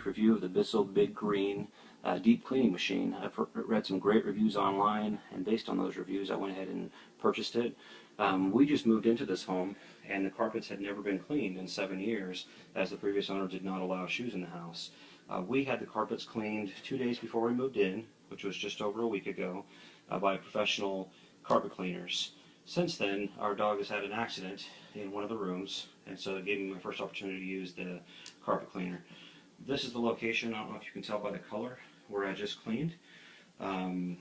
brief review of the BISSELL Big Green deep cleaning machine. I've read some great reviews online, and based on those reviews I went ahead and purchased it. We just moved into this home, and the carpets had never been cleaned in 7 years, as the previous owner did not allow shoes in the house. We had the carpets cleaned 2 days before we moved in, which was just over a week ago, by professional carpet cleaners. Since then, our dog has had an accident in one of the rooms, and so it gave me my first opportunity to use the carpet cleaner. This is the location, I don't know if you can tell by the color, where I just cleaned. Kind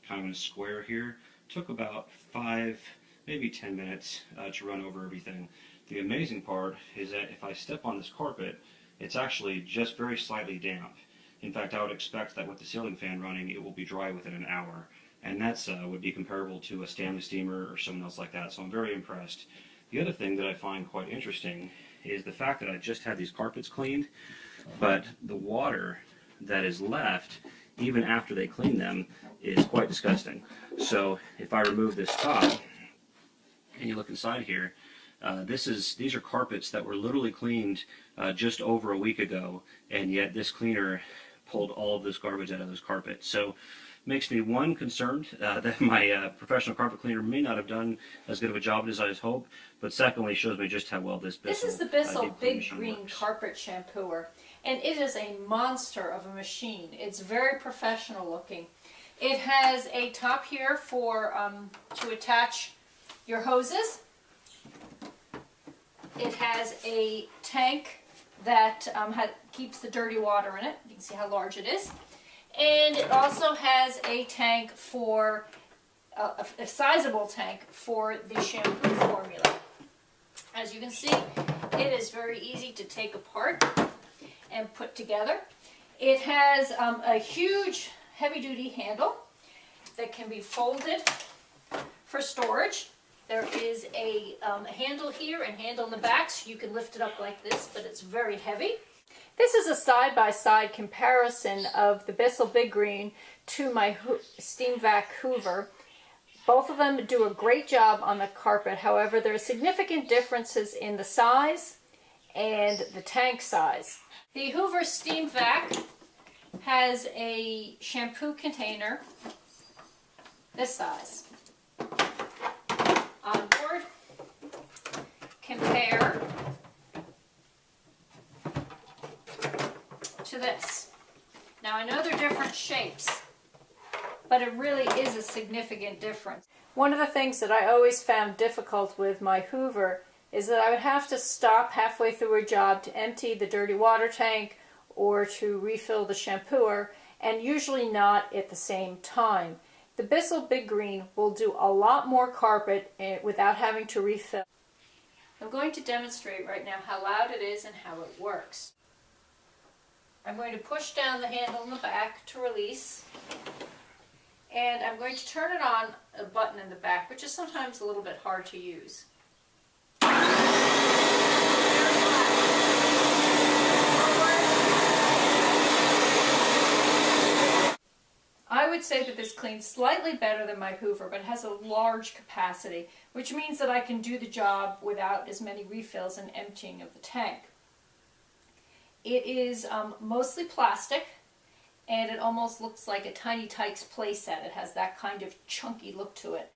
of in a square here. Took about 5, maybe 10 minutes to run over everything. The amazing part is that if I step on this carpet, it's actually just very slightly damp. In fact, I would expect that with the ceiling fan running, it will be dry within an hour. And that's would be comparable to a Stanley steamer or someone else like that, so I'm very impressed. The other thing that I find quite interesting is the fact that I just had these carpets cleaned, but the water that is left, even after they clean them, is quite disgusting. So if I remove this top, and you look inside here, these are carpets that were literally cleaned just over a week ago, and yet this cleaner pulled all of this garbage out of those carpets. So makes me, one, concerned that my professional carpet cleaner may not have done as good of a job as I had hoped, but secondly shows me just how well this BISSELL This is the BISSELL Big Green works. Carpet Shampooer, and it is a monster of a machine. It's very professional looking. It has a top here for to attach your hoses. It has a tank that keeps the dirty water in it. You can see how large it is. And it also has a tank for, a sizable tank for the shampoo formula. As you can see, it is very easy to take apart and put together. It has a huge heavy-duty handle that can be folded for storage. There is a handle here and handle in the back, so you can lift it up like this, but it's very heavy. This is a side-by-side comparison of the BISSELL Big Green to my steam vac Hoover. Both of them do a great job on the carpet. However, there are significant differences in the size and the tank size. The Hoover steam vac has a shampoo container this size. On board, compare to this. Now I know they're different shapes, but it really is a significant difference. One of the things that I always found difficult with my Hoover is that I would have to stop halfway through a job to empty the dirty water tank or to refill the shampooer, and usually not at the same time. The BISSELL Big Green will do a lot more carpet without having to refill. I'm going to demonstrate right now how loud it is and how it works. I'm going to push down the handle in the back to release, and I'm going to turn it on a button in the back, which is sometimes a little bit hard to use. I would say that this cleans slightly better than my Hoover, but it has a large capacity, which means that I can do the job without as many refills and emptying of the tank. It is mostly plastic, and it almost looks like a Tiny Tykes playset. It has that kind of chunky look to it.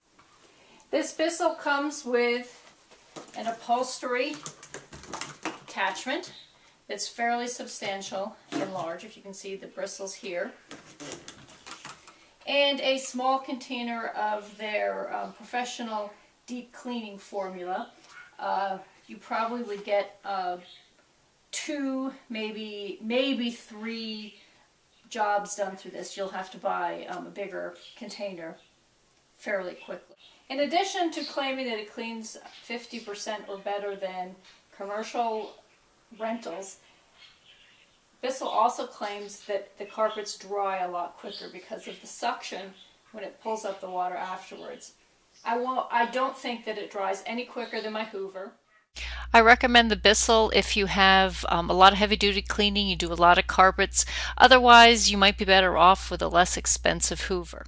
This BISSELL comes with an upholstery attachment that's fairly substantial and large, if you can see the bristles here, and a small container of their professional deep cleaning formula. You probably would get 2, maybe 3 jobs done through this. You'll have to buy a bigger container fairly quickly. In addition to claiming that it cleans 50% or better than commercial rentals, BISSELL also claims that the carpets dry a lot quicker because of the suction when it pulls up the water afterwards. I don't think that it dries any quicker than my Hoover. I recommend the BISSELL if you have a lot of heavy-duty cleaning, you do a lot of carpets. Otherwise, you might be better off with a less expensive Hoover.